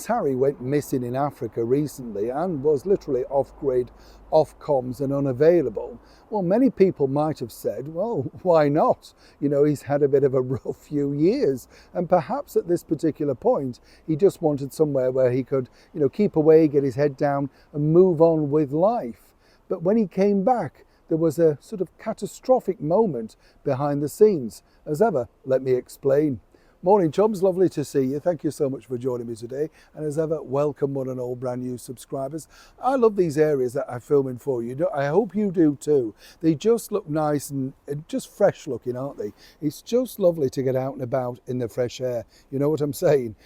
Prince Harry went missing in Africa recently and was literally off-grid, off comms and unavailable. Well, many people might have said, well, why not? You know, he's had a bit of a rough few years, and perhaps at this particular point, he just wanted somewhere where he could, you know, keep away, get his head down and move on with life. But when he came back, there was a sort of catastrophic moment behind the scenes. As ever, let me explain. Morning chums, lovely to see you. Thank you so much for joining me today. And as ever, welcome one and all brand new subscribers. I love these areas that I'm filming for you. I hope you do too. They just look nice and just fresh looking, aren't they? It's just lovely to get out and about in the fresh air. You know what I'm saying?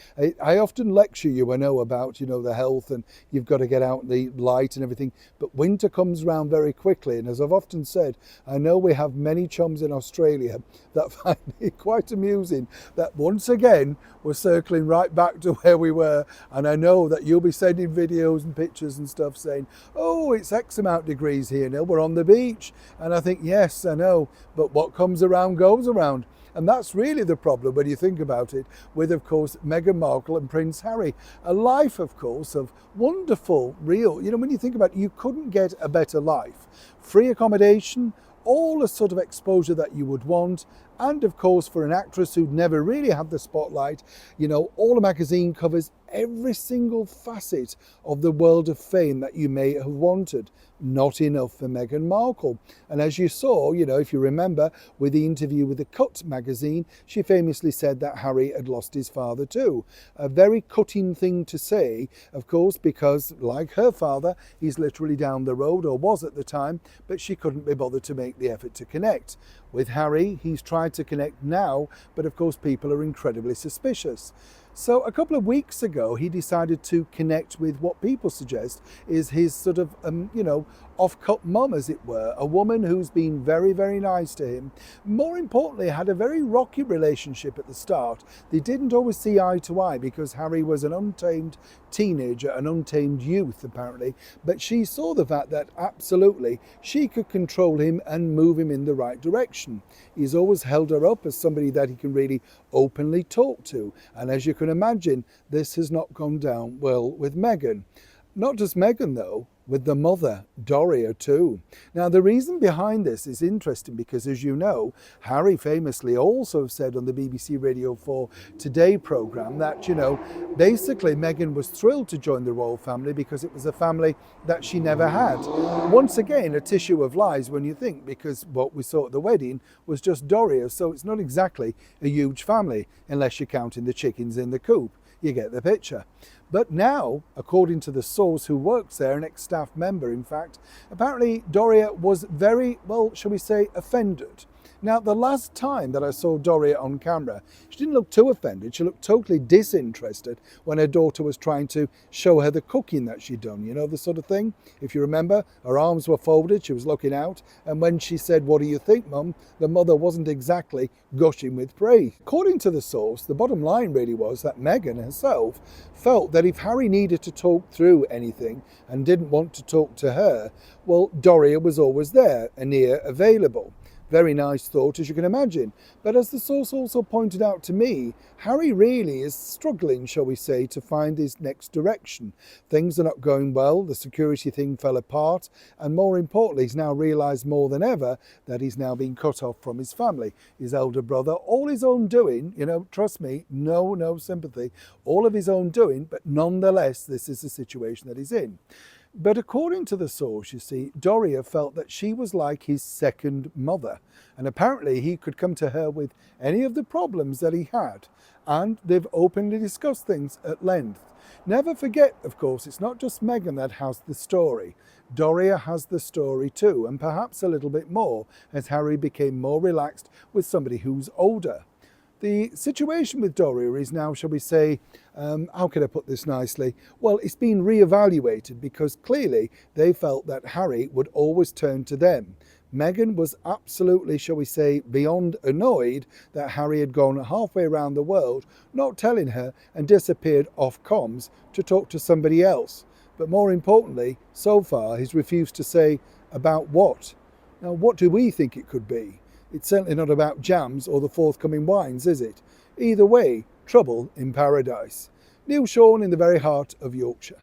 I often lecture you, I know, about, you know, the health and you've got to get out in the light and everything. But winter comes around very quickly. And as I've often said, I know we have many chums in Australia that find it quite amusing that once again, we're circling right back to where we were. And I know that you'll be sending videos and pictures and stuff saying, oh, it's X amount degrees here now, we're on the beach. And I think, yes, I know, but what comes around goes around. And that's really the problem when you think about it with, of course, Meghan Markle and Prince Harry. A life, of course, of wonderful, real, you know, when you think about it, you couldn't get a better life. Free accommodation, all the sort of exposure that you would want. And of course, for an actress who'd never really had the spotlight, you know, all the magazine covers, every single facet of the world of fame that you may have wanted. Not enough for Meghan Markle. And as you saw, you know, if you remember with the interview with the Cut magazine, she famously said that Harry had lost his father too. A very cutting thing to say, of course, because like her father, he's literally down the road, or was at the time, but she couldn't be bothered to make the effort to connect. With Harry, he's tried to connect now, but of course people are incredibly suspicious. So a couple of weeks ago, he decided to connect with what people suggest is his sort of, you know, off-cut mum, as it were, a woman who's been very, very nice to him. More importantly, had a very rocky relationship at the start. They didn't always see eye to eye because Harry was an untamed teenager, an untamed youth, apparently. But she saw the fact that absolutely she could control him and move him in the right direction. He's always held her up as somebody that he can really openly talk to. And as you can imagine, this has not gone down well with Meghan. Not just Meghan though, with the mother, Doria too. Now the reason behind this is interesting because, as you know, Harry famously also said on the BBC Radio 4 Today programme that, you know, basically Meghan was thrilled to join the royal family because it was a family that she never had. Once again, a tissue of lies when you think, because what we saw at the wedding was just Doria, so it's not exactly a huge family unless you're counting the chickens in the coop. You get the picture. But now, according to the source who works there, an ex-staff member in fact, apparently Doria was very, well, shall we say, offended. Now, the last time that I saw Doria on camera, she didn't look too offended. She looked totally disinterested when her daughter was trying to show her the cooking that she'd done, you know, the sort of thing. If you remember, her arms were folded, she was looking out, and when she said, "What do you think, Mum?" the mother wasn't exactly gushing with praise. According to the source, the bottom line really was that Meghan herself felt that if Harry needed to talk through anything and didn't want to talk to her, well, Doria was always there, an ear available. Very nice thought, as you can imagine. But as the source also pointed out to me, Harry really is struggling, shall we say, to find his next direction. Things are not going well, the security thing fell apart, and more importantly, he's now realised more than ever that he's now been cut off from his family. His elder brother, all his own doing, you know, trust me, no sympathy, all of his own doing, but nonetheless, this is the situation that he's in. But according to the source, you see, Doria felt that she was like his second mother. And apparently he could come to her with any of the problems that he had. And they've openly discussed things at length. Never forget, of course, it's not just Meghan that has the story. Doria has the story too, and perhaps a little bit more, as Harry became more relaxed with somebody who's older. The situation with Doria is now, shall we say, how can I put this nicely? Well, it's been re-evaluated because clearly they felt that Harry would always turn to them. Meghan was absolutely, shall we say, beyond annoyed that Harry had gone halfway around the world, not telling her, and disappeared off comms to talk to somebody else. But more importantly, so far, he's refused to say about what. Now, what do we think it could be? It's certainly not about jams or the forthcoming wines, is it? Either way, trouble in paradise. Neil Sean in the very heart of Yorkshire.